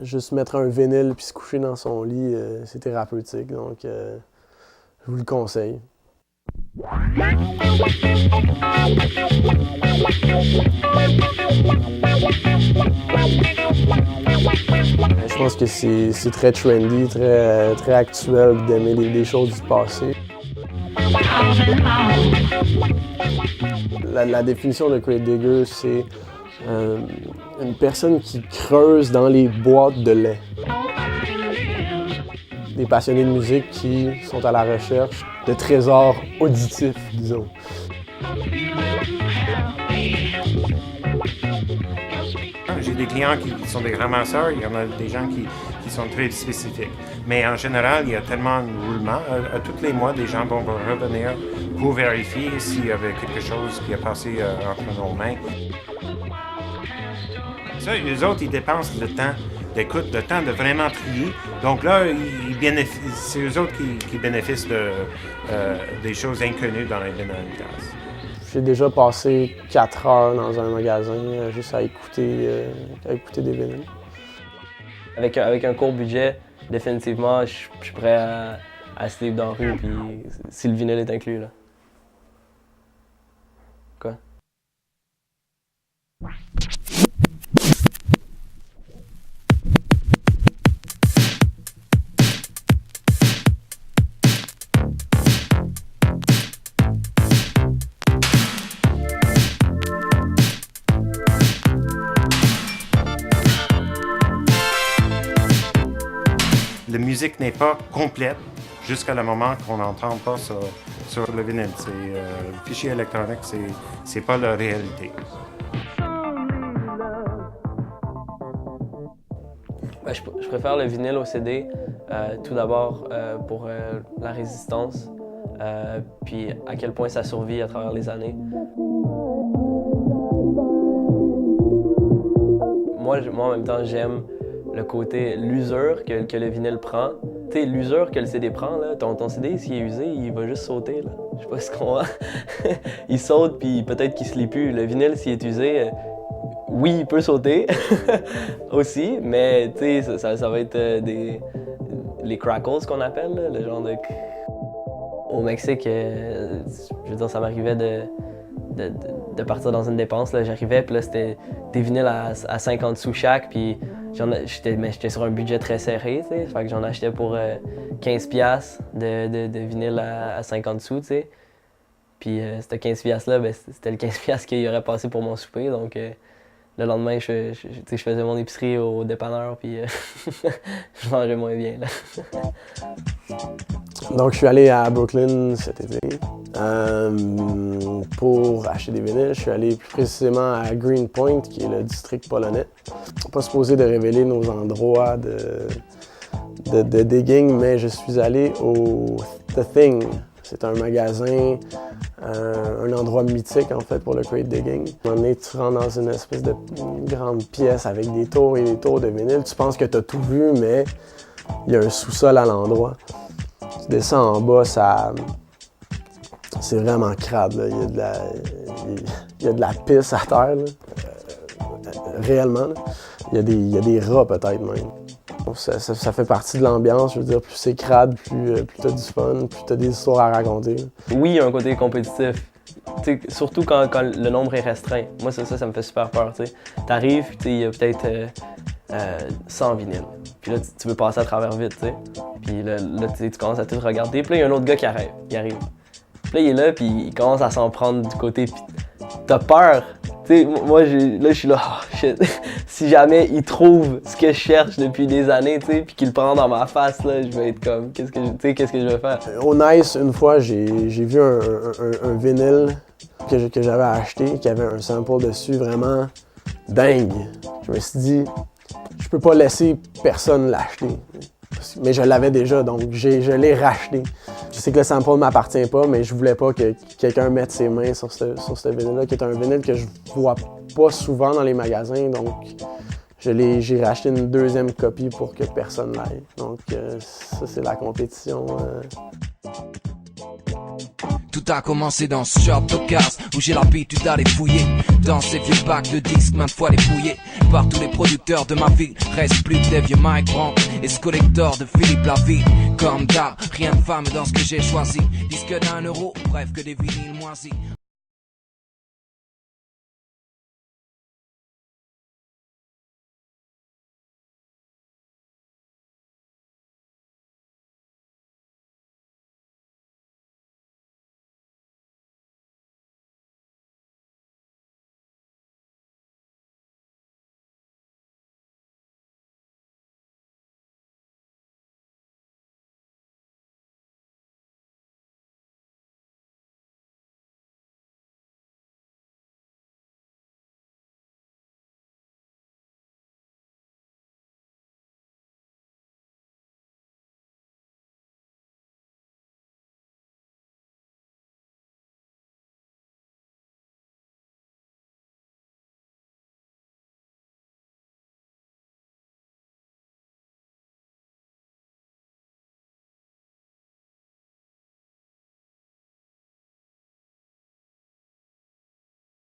juste mettre un vinyle puis se coucher dans son lit, c'est thérapeutique. Donc, je vous le conseille. Je pense que c'est très trendy, très actuel d'aimer des choses du passé. La définition de crate digger, c'est une personne qui creuse dans les boîtes de lait. Des passionnés de musique qui sont à la recherche de trésors auditifs, disons. J'ai des clients qui sont des ramasseurs, il y en a des gens qui sont très spécifiques. Mais en général, il y a tellement de roulement. À tous les mois, des gens vont revenir pour vérifier s'il y avait quelque chose qui a passé entre nos mains. Ça, les autres, ils dépensent le temps d'écoute, le temps de vraiment trier. Donc là, c'est eux autres qui bénéficient des choses inconnues dans les vinyles. J'ai déjà passé 4 heures dans un magasin juste à écouter des vinyles. Avec un court budget, définitivement, je suis prêt à sleep dans la rue, puis si le vinyle est inclus, là. Quoi? La musique n'est pas complète jusqu'à le moment qu'on n'entend pas sur le vinyle. Le fichier électronique, c'est pas la réalité. Je préfère le vinyle au CD, tout d'abord pour la résistance, puis à quel point ça survit à travers les années. Moi en même temps, j'aime le côté l'usure que le vinyle prend. Tu sais, l'usure que le CD prend, là, ton CD, s'il est usé, il va juste sauter, là. Je sais pas ce qu'on a. Il saute, puis peut-être qu'il se lit plus. Le vinyle, s'il est usé, oui, il peut sauter aussi, mais tu sais, ça va être les crackles qu'on appelle, là, le genre de... Au Mexique, je veux dire, ça m'arrivait de partir dans une dépense, là. J'arrivais, puis là, c'était des vinyles à 50 sous chaque, puis j'étais sur un budget très serré, tu sais. Fait que j'en achetais pour 15$ de vinyle à 50 sous, tu sais. Puis ce 15$-là, ben, c'était le 15$ qu'il aurait passé pour mon souper, donc le lendemain, je faisais mon épicerie au dépanneur, puis je mangeais moins bien, là. Donc, je suis allé à Brooklyn cet été pour acheter des vinyles. Je suis allé plus précisément à Greenpoint, qui est le district polonais. Pas supposé de révéler nos endroits de digging, mais je suis allé au The Thing. C'est un magasin, un endroit mythique en fait pour le crate digging. À un moment donné, tu rentres dans une espèce de grande pièce avec des tours et des tours de vinyle. Tu penses que tu as tout vu, mais il y a un sous-sol à l'endroit. Tu descends en bas, c'est vraiment crade, là. Il y a de la pisse à terre, là. Réellement. Là. Il y a des rats peut-être même. Ça fait partie de l'ambiance, je veux dire, plus c'est crade, plus t'as du fun, plus t'as des histoires à raconter. Oui, il y a un côté compétitif. T'sais, surtout quand le nombre est restreint. Moi, ça me fait super peur. T'arrives, il y a peut-être 100 vinyles. Puis là, tu veux passer à travers vite, tu sais. Puis là tu commences à tout regarder. Puis là, il y a un autre gars qui arrive. Puis là, il est là, puis il commence à s'en prendre du côté. Puis t'as peur. Tu sais, moi, je suis là, oh shit. Si jamais il trouve ce que je cherche depuis des années, tu sais, puis qu'il le prend dans ma face, là, je vais être comme, qu'est-ce que je vais faire? Au Nice, une fois, j'ai vu un vinyle que j'avais acheté, qui avait un sample dessus vraiment dingue. Je me suis dit, je peux pas laisser personne l'acheter. Mais je l'avais déjà, donc je l'ai racheté. Je sais que le sample ne m'appartient pas, mais je voulais pas que quelqu'un mette ses mains sur ce vinyle-là, qui est un vinyle que je vois pas souvent dans les magasins, donc j'ai racheté une deuxième copie pour que personne l'aille. Donc ça, c'est la compétition. Tout Tout a commencé dans ce shop de case où j'ai l'habitude d'aller fouiller dans ces vieux packs de disques maintes fois dépouillés par tous les producteurs de ma vie. Reste plus que des vieux Mike Brandt et ce collector de Philippe Lavie. Comme d'hab, rien de fameux dans ce que j'ai choisi. Disque d'1 euro, bref que des vinyles moisis.